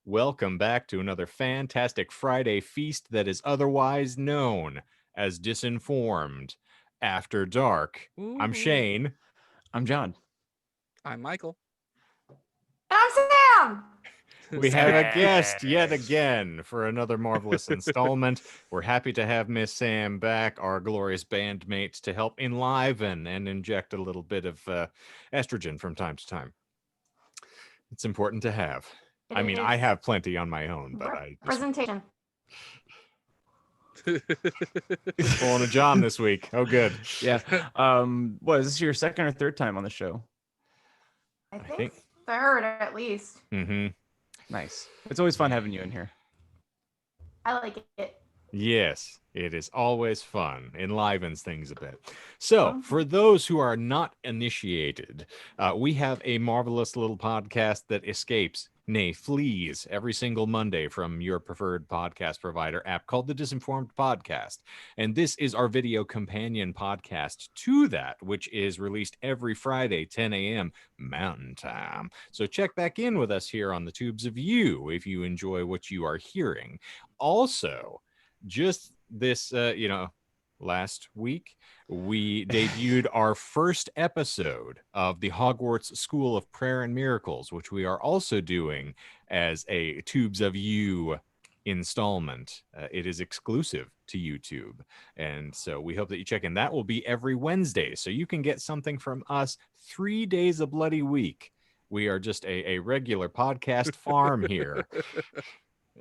Welcome back to another fantastic Friday feast that is otherwise known as Disinformed After Dark. I'm Shane. I'm John. I'm Michael. I'm Sam! We have a guest yet again for another marvelous installment. We're happy to have Miss Sam back, our glorious bandmates, to help enliven and inject a little bit of estrogen from time to time. It's important to have. I have plenty on my own, but Presentation. pulling a John this week. Oh, good. Yeah. What is this your second or third time on the show? I think third at least. Mm-hmm. Nice. It's always fun having you in here. I like it. Yes, it is always fun. Enlivens things a bit. So, for those who are not initiated, we have a marvelous little podcast that escapes, nay, flees every single Monday from your preferred podcast provider app called the Disinformed Podcast. And this is our video companion podcast to that, which is released every Friday, 10 a.m. Mountain Time. So check back in with us here on the Tubes of You if you enjoy what you are hearing. Also, just this, last week, we debuted our first episode of the Hogwarts School of Prayer and Miracles, which we are also doing as a Tubes of You installment. It is exclusive to YouTube. And so we hope that you check in. That will be every Wednesday. So you can get something from us 3 days a bloody week. We are just a regular podcast farm here.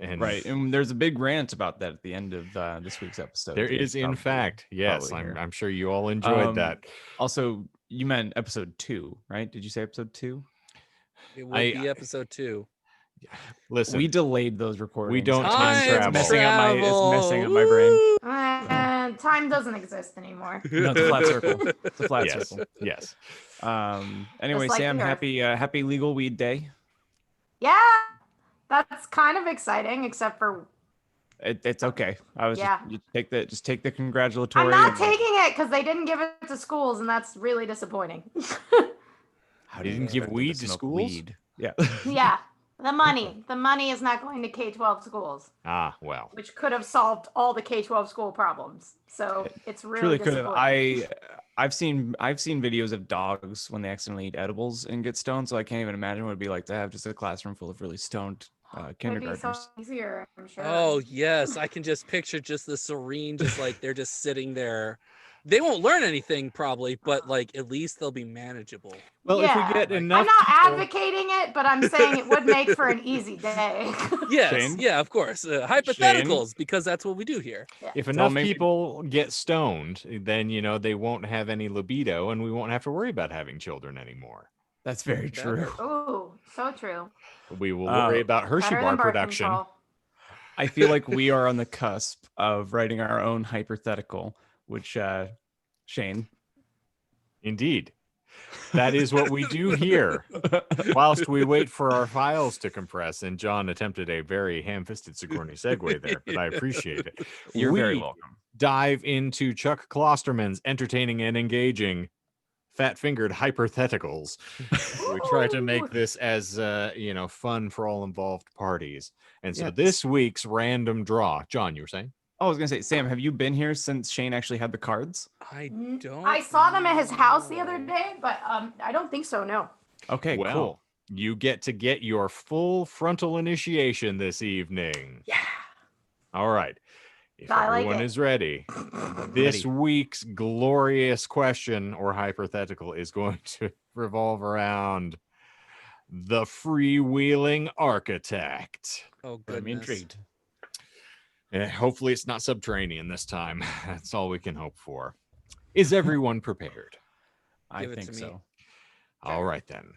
And right, and there's a big rant about that at the end of this week's episode. There is, in fact, yes. I'm sure you all enjoyed that. Also, you meant episode 2, right? Did you say episode 2? It would be episode 2. Listen, we delayed those recordings. We don't time travel. It's messing up my brain. Time doesn't exist anymore. No, it's a flat circle. It's a flat circle. Yes. Anyway, like Sam, happy Legal Weed Day. Yeah. That's kind of exciting, except for it's okay. I was just take the congratulatory. I'm not taking it because they didn't give it to schools, and that's really disappointing. How do you give weed to schools? Weed? Yeah. Yeah, the money is not going to K-12 schools. Ah, well, which could have solved all the K-12 school problems. So it's really could have. I've seen videos of dogs when they accidentally eat edibles and get stoned, so I can't even imagine what it'd be like to have just a classroom full of really stoned kindergartners. It'd be so easier, I'm sure. Oh yes, I can just picture just the serene, just like they're just sitting there. They won't learn anything probably, but like at least they'll be manageable. Well, if we get enough, I'm not advocating it, but I'm saying it would make for an easy day. Yes, Shane? Yeah, of course. Hypotheticals, because that's what we do here. Yeah. If enough people get stoned, then they won't have any libido, and we won't have to worry about having children anymore. That's very true. Oh, so true. We will worry about Hershey bar production. Control. I feel like we are on the cusp of writing our own hypothetical, which Shane. Indeed. That is what we do here. Whilst we wait for our files to compress, and John attempted a very ham-fisted Sigourney segue there, but I appreciate it. You're very welcome. Dive into Chuck Klosterman's entertaining and engaging fat-fingered hypotheticals. We try to make this as fun for all involved parties. And so this week's random draw, John, you were saying? Oh, I was gonna say, Sam, have you been here since Shane actually had the cards? I don't. I saw them at his house the other day, but I don't think so. No. Okay, well, cool. You get to get your full frontal initiation this evening. Yeah. All right. If I everyone like it. is ready, this week's glorious question or hypothetical is going to revolve around the freewheeling architect. Oh, goodness. I'm intrigued. Hopefully it's not subterranean this time. That's all we can hope for. Is everyone prepared? I Give it think to me. so. All right, then.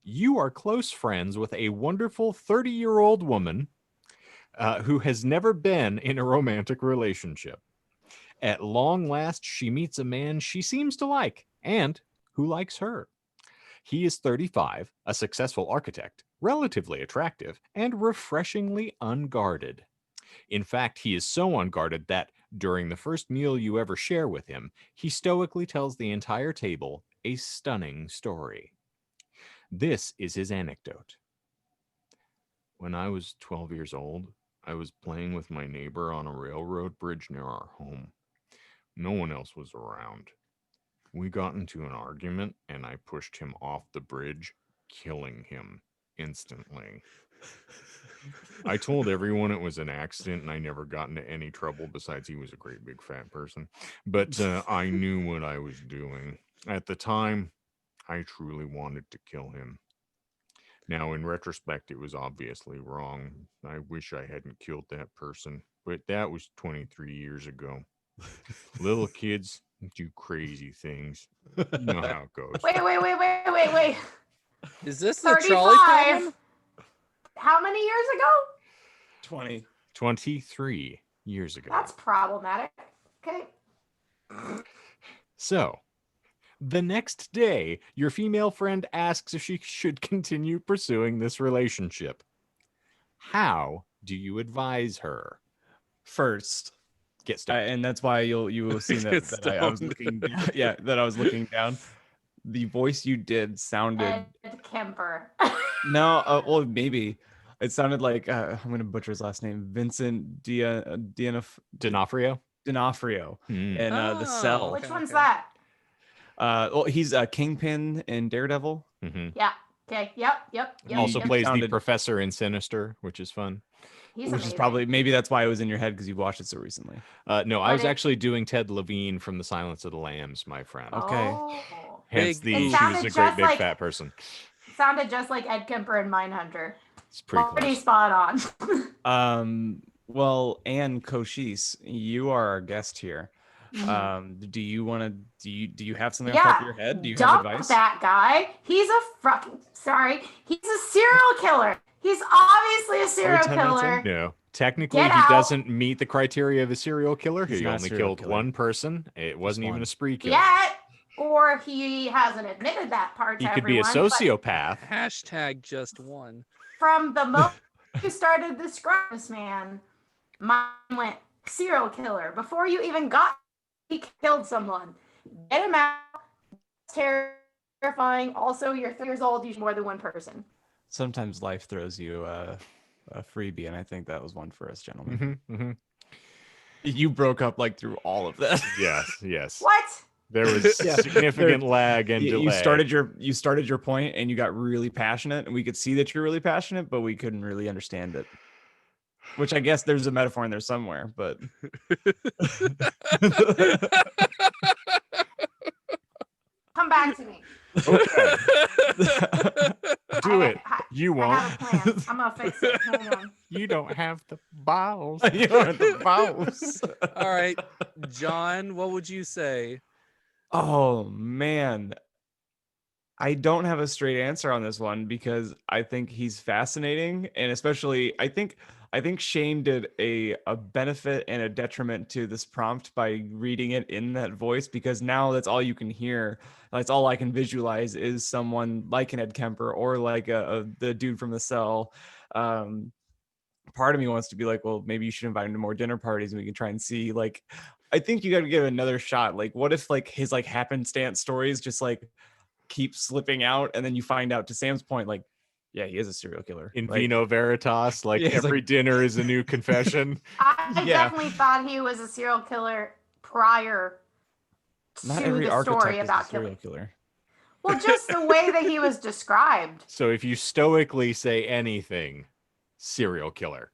You are close friends with a wonderful 30-year-old woman who has never been in a romantic relationship. At long last, she meets a man she seems to like and who likes her. He is 35, a successful architect, relatively attractive, and refreshingly unguarded. In fact, he is so unguarded that during the first meal you ever share with him, he stoically tells the entire table a stunning story. This is his anecdote. When I was 12 years old, I was playing with my neighbor on a railroad bridge near our home. No one else was around. We got into an argument and I pushed him off the bridge, killing him instantly. I told everyone it was an accident and I never got into any trouble besides he was a great big fat person. But I knew what I was doing. At the time, I truly wanted to kill him. Now, in retrospect, it was obviously wrong. I wish I hadn't killed that person, but that was 23 years ago. Little kids do crazy things. You know how it goes. Wait. Is this the trolley 35. problem? How many years ago? 20. 23 years ago. That's problematic. Okay. So, the next day, your female friend asks if she should continue pursuing this relationship. How do you advise her? First, Get started. and that's why you will see Get that I was stoned. looking down. Yeah, that I was looking down. The voice you did sounded Ed Kemper. no, well maybe it sounded like I'm gonna butcher his last name, Vincent D'Onofrio? D'Onofrio, Hmm. and The Cell. Which Okay, one's okay. that? Well, he's a Kingpin in Daredevil. Mhm. Yeah. Okay. Yep. Also Yep. plays the Sounded- professor in Sinister, which is fun. He's which is amazing. probably maybe that's why it was in your head because you watched it so recently. No, I was But it- actually doing Ted Levine from The Silence of the Lambs, my friend. Okay. Oh. Hence Big- the It she was sounded a great just big like- fat person. Sounded just like Ed Kemper in Mindhunter. It's pretty Pretty close. spot on. Well, Anne Cochise, you are our guest here. Do you want to? Do you have something off the top of your head? Do you have dump advice? that guy. He's a fucking He's a serial killer. He's obviously a serial 10 minutes in? killer. No, technically Get he out. doesn't meet the criteria of a serial killer. He's He not a only serial killed killer. one person. It wasn't even one. a spree kill. Yet, or he hasn't admitted that part He to could be a everyone, but sociopath. Hashtag just one. from the moment you started describing this man, mine went serial killer. Before you even got, he killed someone. Get him out. It's terrifying. Also, you're 3 years old. You should more than one person. Sometimes life throws you a freebie, and I think that was one for us, gentlemen. You broke up like through all of that. Yes. What? There was Yeah. significant lag and delay. You started your point, and you got really passionate, and we could see that you're really passionate, but we couldn't really understand it. Which I guess there's a metaphor in there somewhere, but Come back to me. Okay, do it. You I won't. have a plan. I'm gonna fix it. Hang on. You don't have the balls. you don't have the vowels. All right, John, what would you say? Oh man. I don't have a straight answer on this one because I think he's fascinating, and especially I think Shane did a benefit and a detriment to this prompt by reading it in that voice, because now that's all you can hear. That's all I can visualize is someone like an Ed Kemper or like the dude from The Cell. Part of me wants to be like, well, maybe you should invite him to more dinner parties and we can try and see. Like, I think you got to give it another shot. Like, what if like his like happenstance stories just like keep slipping out, and then you find out, to Sam's point, like, yeah, he is a serial killer. In Like, vino veritas, like Yeah, it's every like- dinner is a new confession. I Yeah. definitely thought he was a serial killer prior not to every the archetype story is about a serial killing. killer. Well, just the way that he was described. So if you stoically say anything, serial killer.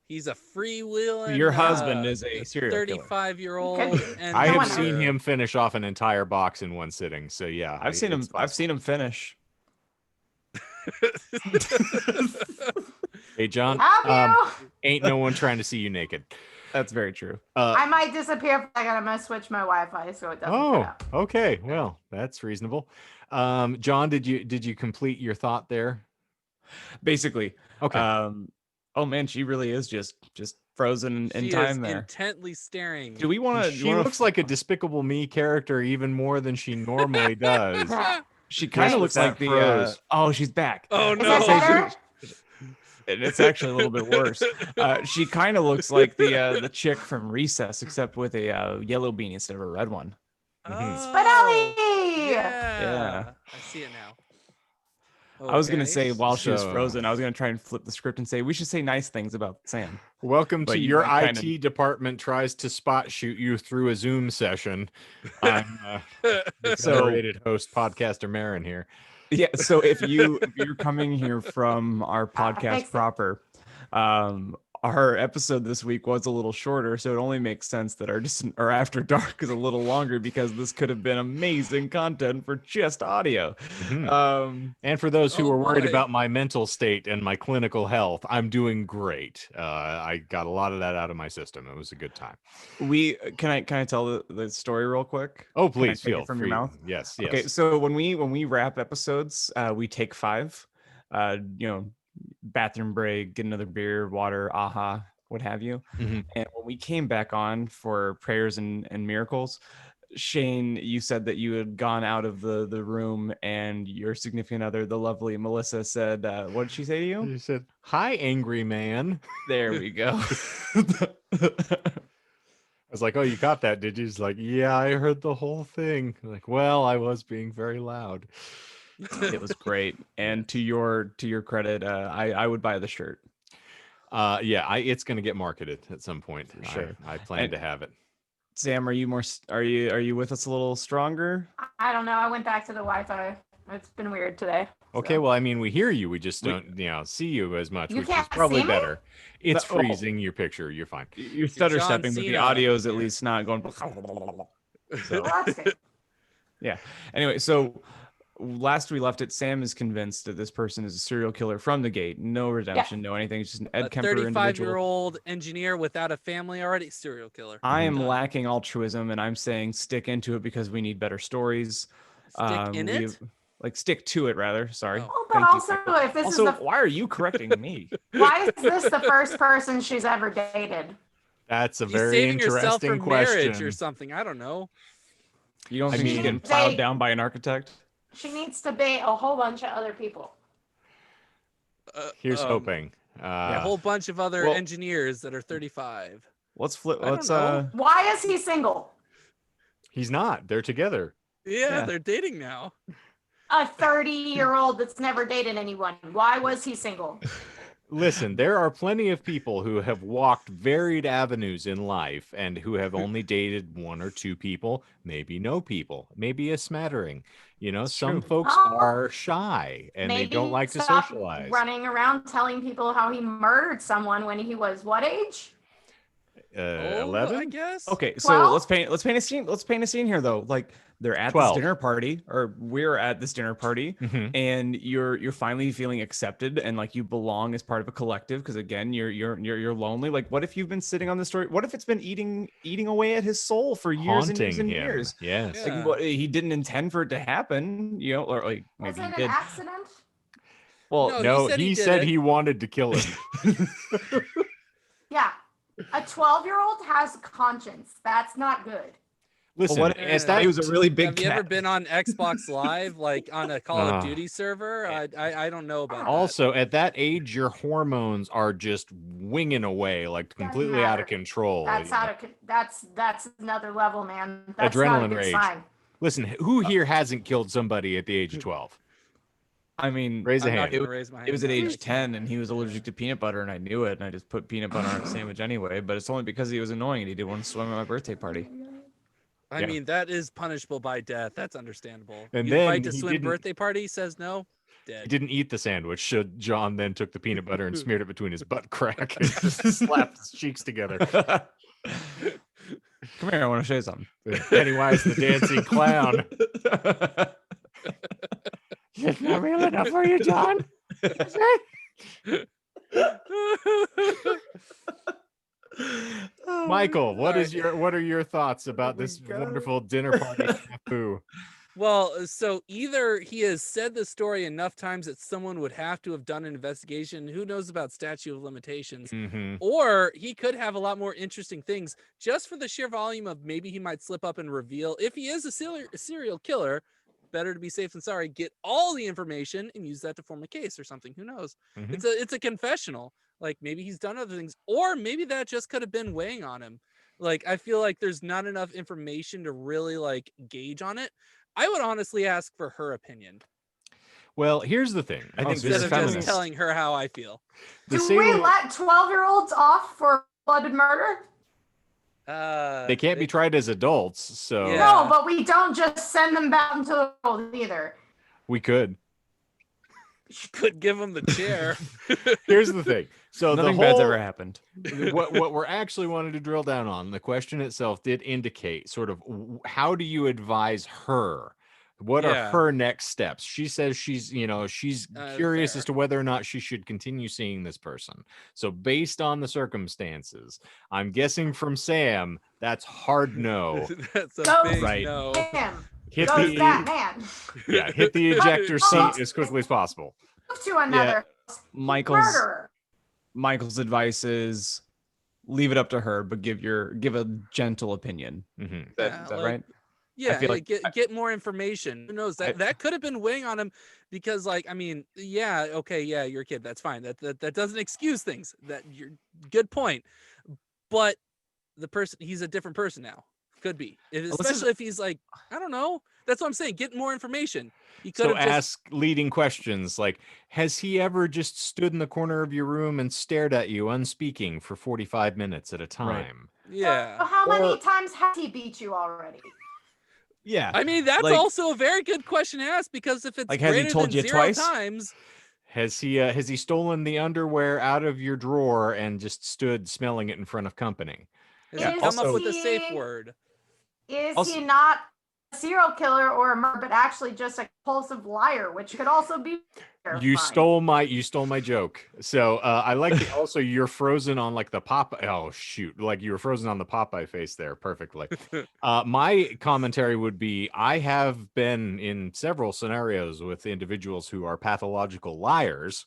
He's a freewheeling. Your husband is a serial killer. 35-year-old. And I No have one seen knows. him finish off an entire box in one sitting. So yeah, I've seen him finish. Hey John, Have you? ain't no one trying to see you naked. That's very true. I might disappear for a second. I'm gonna switch my Wi-Fi so it doesn't cut Oh, out. okay. Well, that's reasonable. John, did you complete your thought there? Basically. Okay. Oh man, she really is just frozen in she time is there. intently staring. Do we want to? She looks like a Despicable Me character even more than she normally does. She kind Just of with looks like that the. froze. Oh, she's back. Oh Is no. that better? And it's actually a little bit worse. She kind of looks like the chick from Recess, except with a yellow beanie instead of a red one. Oh, Spinelli! yeah. Yeah. I see it now. I was gonna Okay. say while she was So- frozen, I was gonna try and flip the script and say we should say nice things about Sam. Welcome But to you your went IT kinda- department tries to spot shoot you through a Zoom session. I'm the So- federated host, podcaster Marin here. Yeah, so if you're coming here from our podcast thanks. proper, our episode this week was a little shorter, so it only makes sense that our after dark is a little longer because this could have been amazing content for just audio. Mhm. And for those who Oh, are worried boy. about my mental state and my clinical health, I'm doing great. I got a lot of that out of my system. It was a good time. Can I tell the story real quick? Oh, Can I please take it feel from free. your mouth. Yes, yes. Okay, so when we wrap episodes, we take 5. Bathroom break, get another beer, water, aha, what have you. Mhm. And when we came back on for prayers and miracles, Shane, you said that you had gone out of the room, and your significant other, the lovely Melissa, said, "What did she say to you?" You said, "Hi, angry man." There we go. I was like, "Oh, you got that, did you?" He's like, "Yeah, I heard the whole thing." I'm like, well, I was being very loud. It was great, and to your credit, I would buy the shirt. Yeah, it's gonna get marketed at some point. For sure. I plan And- to have it. Sam, are you with us a little stronger? I don't know. I went back to the Wi-Fi. It's been weird today. Okay, so. well, I mean, we hear you. We just We- don't, see you as much, You which is can't probably see me? better. It's Oh. freezing your picture. You're fine. You're stutter John stepping, but the Cena. audio is at least not going. Well, So that's good. yeah. Anyway, so last we left it, Sam is convinced that this person is a serial killer from the gate. No redemption, no anything. It's just an Ed A Kemper individual. 35-year-old engineer without a family already, serial killer. I am Done. lacking altruism, and I'm saying stick into it because we need better stories. Stick in it. Like stick to it, rather. Sorry. Oh. Oh, but Thank you, also, Michael. if this Also, is the why are you correcting me? why is this the first person she's ever dated? That's a She's very saving herself interesting for marriage question. or something. I don't know. You don't I think she's mean- getting plowed They- down by an architect? She needs to date a whole bunch of other people. Here's Um, hoping. A whole bunch of other well- engineers that are 35. Let's flip. I don't Let's know. Why is he single? He's not. They're together. Yeah, Yeah. they're dating now. A 30-year-old that's never dated anyone. Why was he single? Listen, there are plenty of people who have walked varied avenues in life and who have only dated one or two people, maybe no people, maybe a smattering. Some true. folks Oh, are shy and they don't like to stop socialize. running around telling people how he murdered someone when he was what age? Old, I 11? guess. Okay, so 12? let's paint a scene. Let's paint a scene here, though. Like they're at 12. this dinner party, or we're at this dinner party, Mhm. and you're finally feeling accepted and like you belong as part of a collective. Because again, you're lonely. Like, what if you've been sitting on the story? What if it's been eating away at his soul for years and years Haunting and him. years? Yes. Yeah. Like, what, he didn't intend for it to happen, or like Was maybe it he an did. accident? Well, No, No, he he said said it. he wanted to kill him. Yeah. A 12-year-old has a conscience. That's not good. Listen, what as if that he was a really big Have you ever cat. been on Xbox Live, like on a Call Ah. of Duty server? I don't know about that. also at that age, your hormones are just winging away, like Doesn't completely out of matter. control. That's out of that's another level, man. That's not a Adrenaline good rage. sign. Listen, who here hasn't killed somebody at the age of 12? I mean, Raise a I'm not hand. gonna raise my hand. it was at No. age 10 and he was allergic to peanut butter and I knew it and I just put peanut butter on a sandwich anyway, but it's only because he was annoying and he didn't want to swim at my birthday party. I Yeah. mean, that is punishable by death. That's understandable. And you then invite to he swim didn't- birthday party, says no, He dead. didn't eat the sandwich. John then took the peanut butter and smeared it between his butt crack and just slapped his cheeks together. Come here, I want to show you something. Pennywise the dancing clown. It's not real enough for you, John. Michael, what are your thoughts about my this God. wonderful dinner party snafu? Well, so either he has said the story enough times that someone would have to have done an investigation. Who knows about statute of limitations? Mhm. Or he could have a lot more interesting things just for the sheer volume of maybe he might slip up and reveal if he is a serial killer. Better to be safe than sorry. Get all the information and use that to form a case or something. Who knows? Mhm. It's a confessional. Like maybe he's done other things, or maybe that just could have been weighing on him. Like I feel like there's not enough information to really like gauge on it. I would honestly ask for her opinion. Well, here's the thing. I think so Instead you're of feminist. just telling her how I feel. the Do we salient- let 12-year-olds off for blooded murder? they can't be tried as adults, so Yeah. No, but we don't just send them back into the world either. we could. You could give him the chair. Here's the thing. So Nothing the whole bad's ever happened. what we're actually wanting to drill down on, the question itself did indicate sort of how do you advise her? What are Yeah. her next steps? She says she's curious Fair. as to whether or not she should continue seeing this person. So based on the circumstances, I'm guessing from Sam, that's hard no. That's a Ghost. big Right. no. Him. Hit Goes the that man. yeah, hit the ejector seat as quickly as possible. Move to another Michael's murderer. advice is leave it up to her, but give a gentle opinion. Mhm. Is that, Yeah, is that like- right? Yeah, feel like- get more information. Who knows? That could have been weighing on him because, like, I mean, yeah, okay, yeah, you're a kid. That's fine. That doesn't excuse things. That you're good point. But the person, he's a different person now. Could be, especially if he's like, I don't know. That's what I'm saying. Get more information. He could So have just ask leading questions like, has he ever just stood in the corner of your room and stared at you unspeaking for 45 minutes at a time? yeah. So how many Or- times has he beat you already? Yeah. I mean, that's Like- also a very good question to ask because if it's Like, has he greater told than you 0 twice? times, Has he stolen the underwear out of your drawer and just stood smelling it in front of company? has Yeah, he come up also- with a safe he- word? Is Also- he not a serial killer or a murderer, but actually just a compulsive liar, which could also be You terrifying. stole my joke. So I like the, also you're frozen on like the Popeye. Oh shoot! Like you were frozen on the Popeye face there perfectly. My commentary would be: I have been in several scenarios with individuals who are pathological liars,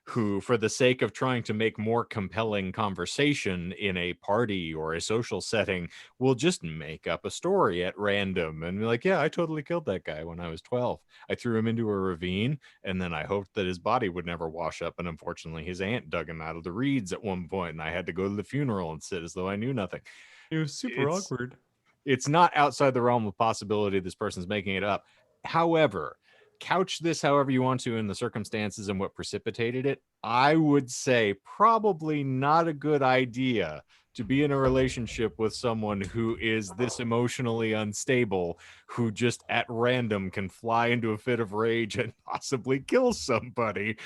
who, for the sake of trying to make more compelling conversation in a party or a social setting, will just make up a story at random and be like, yeah, I totally killed that guy when I was 12. I threw him into a ravine, and then I hoped that his body would never wash up. And unfortunately, his aunt dug him out of the reeds at one point, and I had to go to the funeral and sit as though I knew nothing. It was super It's- awkward. It's not outside the realm of possibility this person's making it up. However, couch this however you want to in the circumstances and what precipitated it. I would say probably not a good idea to be in a relationship with someone who is this emotionally unstable, who just at random can fly into a fit of rage and possibly kill somebody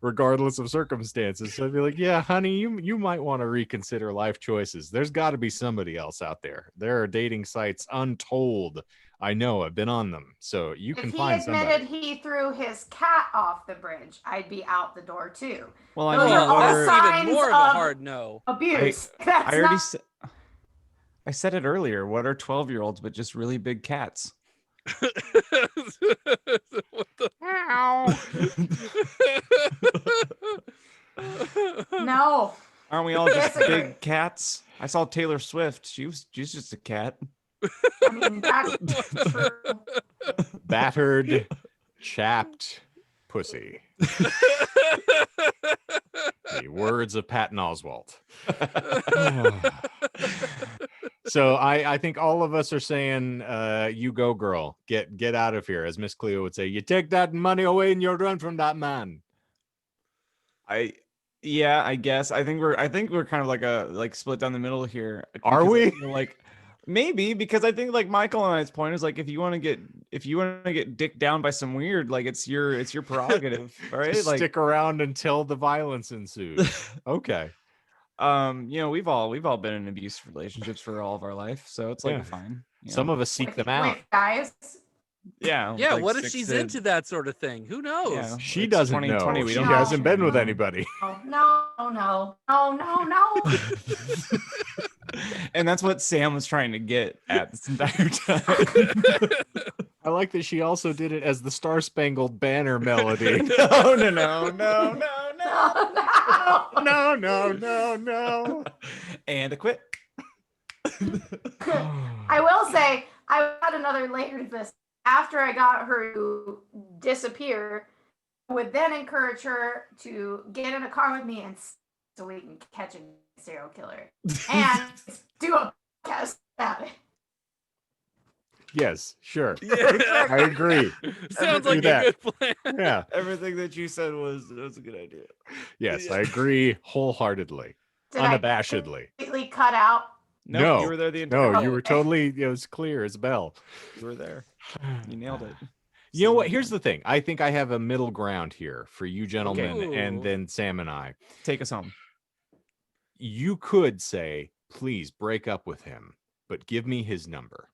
regardless of circumstances. So I'd be like, yeah, honey, you might want to reconsider life choices. There's got to be somebody else out there. There are dating sites untold. I know, I've been on them. So you can If he find admitted somebody. he threw his cat off the bridge, I'd be out the door too. Well, I Those mean, are all what that's are- signs even more of a of- hard no. Abuse. That's I already not said. I said it earlier. What are 12-year-olds but just really big cats? What the- no. Aren't we all just Disagree. big cats? I saw Taylor Swift. She's just a cat. I mean, that's true. Battered, chapped pussy. The words of Patton Oswalt. So I think all of us are saying, you go, girl. Get out of here. As Miss Cleo would say, you take that money away and you'll run from that man. Yeah, I guess. I think we're kind of like split down the middle here. Are because I we? feel like maybe because I think like Michael and I's point is like if you want to get dicked down by some weird, like it's your prerogative, right? Just Like stick around until the violence ensues. Okay. we've all been in abusive relationships for all of our life, so it's like Yeah. fine. Some of us seek them out. Wait, guys. Yeah. Yeah, like what if 6 she's to- into that sort of thing? Who knows? Yeah. She It's doesn't 2020, know. we She don't hasn't know. been with anybody. Oh, no. And that's what Sam was trying to get at this entire time. I like that she also did it as the Star Spangled Banner melody. no. No. No. And a quit. I will say, I had another layer to this. After I got her to disappear, I would then encourage her to get in a car with me and so we can catch a serial killer and do a podcast about it. Yes, sure. Yeah. I agree. Sounds Do like a that. good plan. Yeah. Everything that you said was a good idea. Yes, Yeah. I agree wholeheartedly, Did I unabashedly. completely cut out? No, you were there the entire No, you time. were totally. It was clear as a bell. You were there. You nailed it. You know See what? you Here's again. the thing. I think I have a middle ground here for you gentlemen, and Ooh. then Sam and I. Take us home. You could say, please break up with him, but give me his number.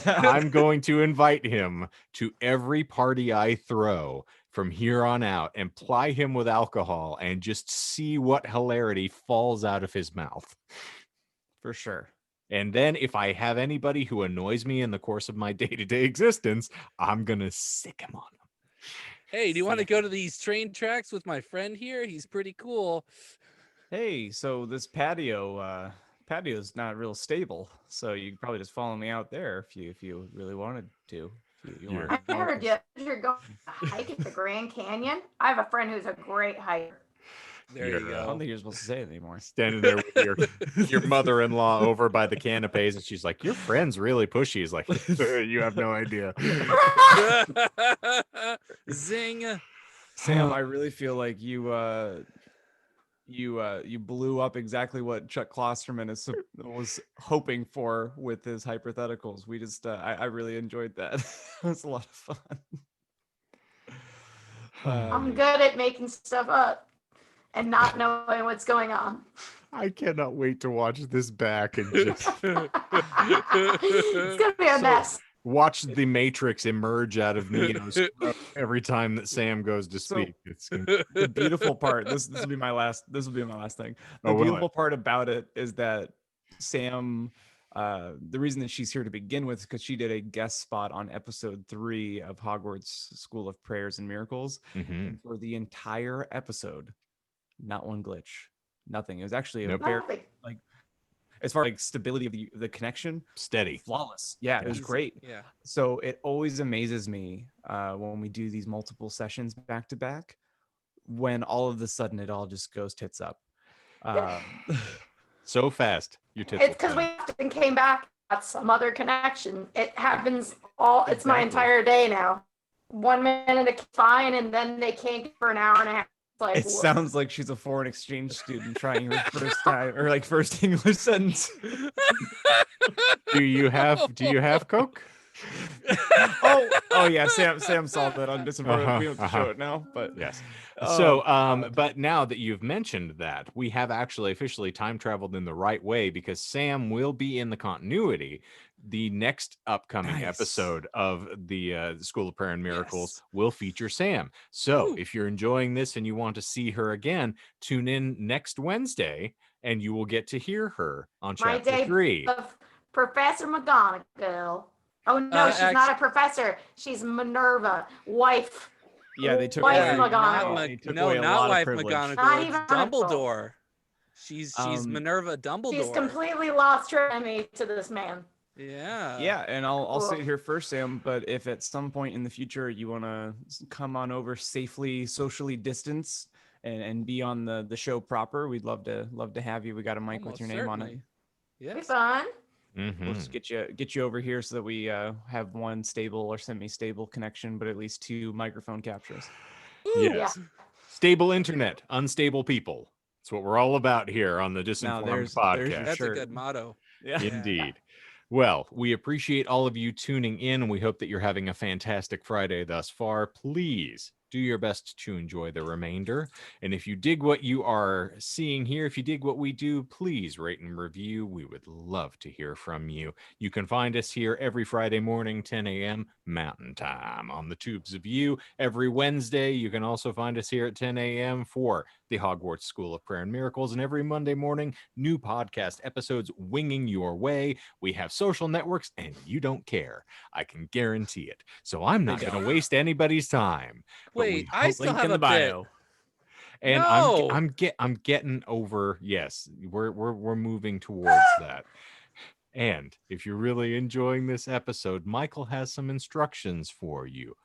I'm going to invite him to every party I throw from here on out and ply him with alcohol and just see what hilarity falls out of his mouth. For sure. And then if I have anybody who annoys me in the course of my day-to-day existence, I'm going to sick him on them. Hey, do you want to go to these train tracks with my friend here? He's pretty cool. Hey, so this patio's not real stable, so you could probably just follow me out there if you really wanted to. If you wanted I to heard you're going hiking the Grand Canyon. I have a friend who's a great hiker. There You're, you I don't go. think you're supposed to say it anymore. Standing there with your mother-in-law over by the canapes, and she's like, your friend's really pushy. He's like, you have no idea. Zing. Sam, I really feel like you blew up exactly what Chuck Klosterman was hoping for with his hypotheticals. We just I really enjoyed that. It was a lot of fun. I'm good at making stuff up and not knowing what's going on. I cannot wait to watch this back and just It's gonna be a mess. watch the Matrix emerge out of Neo's throat every time that Sam goes to speak. It's gonna... The beautiful part, this will be my last thing. The Oh, what? beautiful part about it is that Sam, the reason that she's here to begin with is because she did a guest spot on episode 3 of Hogwarts School of Prayers and Miracles. Mhm. And for the entire episode, not one glitch, nothing. It was actually a Nope. very, Nothing. like, as far as like stability of the connection, Steady. flawless. Yeah, it was Easy. great. Yeah. So it always amazes me when we do these multiple sessions back to back, when all of a sudden it all just goes tits up. So fast. Your tits It's will because we fly. often came back at some other connection. It happens all. It's my Exactly. entire day now. 1 minute it's fine, and then they can't for an hour and a half. It's like, It sounds like she's a foreign exchange student trying her first time or like first English sentence. Do you have Coke? oh yeah, Sam saw that on Disinformed. We don't have to show it now, but Yes. Oh, So, God. but now that you've mentioned that, we have actually officially time traveled in the right way, because Sam will be in the continuity. The next upcoming Nice. episode of the School of Prayer and Miracles Yes. will feature Sam. So, Ooh. if you're enjoying this and you want to see her again, tune in next Wednesday, and you will get to hear her on my chapter day 3. of Professor McGonagall. Oh no, she's not a professor. She's Minerva, wife. yeah, they took Wife away, McGonagall. they took No, away a not lot wife of privilege. McGonagall. Not It's even Dumbledore. She's Um, Minerva Dumbledore. She's completely lost her enemy to this man. Yeah. Yeah, and I'll say Cool. it here first, Sam. But if at some point in the future you want to come on over safely, socially distance, and be on the show proper, we'd love to have you. We got a mic with Almost your name on it. certainly. Be Yes. fun. We'll just get you over here so that we have one stable or semi-stable connection, but at least 2 microphone captures. Yes. Stable internet, unstable people. That's what we're all about here on the Disinformed there's podcast. your That's Sure. a good motto. Yeah. Indeed. Well, we appreciate all of you tuning in. We hope that you're having a fantastic Friday thus far. Please do your best to enjoy the remainder. And if you dig what you are seeing here, if you dig what we do, please rate and review. We would love to hear from you. You can find us here every Friday morning, 10 a.m. Mountain Time on the Tubes of You. Every Wednesday, you can also find us here at 10 a.m. for the Hogwarts School of Prayer and Miracles. And every Monday morning, new podcast episodes winging your way. We have social networks, and you don't care. I can guarantee it. So I'm not going to waste anybody's time. But we Wait, I hope- still Link have in the a bit. bio. and No. I'm getting over. Yes, we're moving towards that. And if you're really enjoying this episode, Michael has some instructions for you.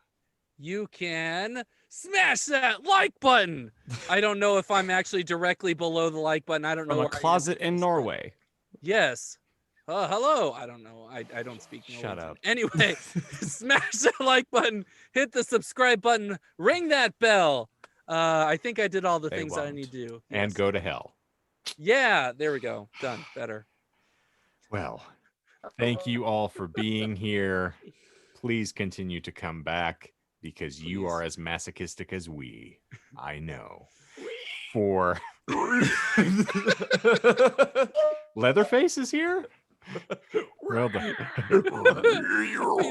You can smash that like button. I don't know if I'm actually directly below the like button. I don't From know. a where I am. closet in Norway. Yes. Hello. I don't know. I don't speak. Shut Norwegian. up. Anyway, smash that like button, hit the subscribe button, ring that bell. I think I did all the They things that I won't. need to do. And Yes. go to hell. Yeah, there we go. Done. Better. Well, thank you all for being here. Please continue to come back because you Please. are as masochistic as we. I know. For Leatherface is here? Well done. We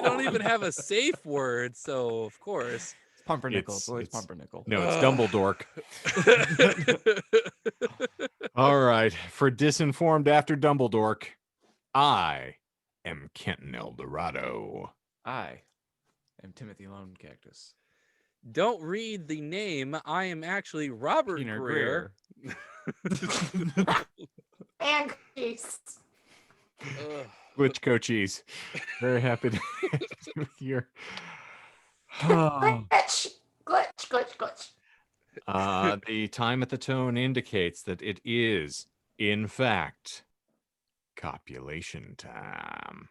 don't even have a safe word, so of course. It's pumpernickel. It's- It's always it's- pumpernickel. No, it's Ugh. Dumbledore. All right. For Disinformed After Dumbledore, I am Kenton Eldorado. I am Timothy Lone Cactus. Don't read the name. I am actually Robert Keener Greer. And peace. Ugh. Glitch Coaches. Very happy to have you here. Glitch, glitch, glitch, glitch. The time at the tone indicates that it is, in fact, copulation time.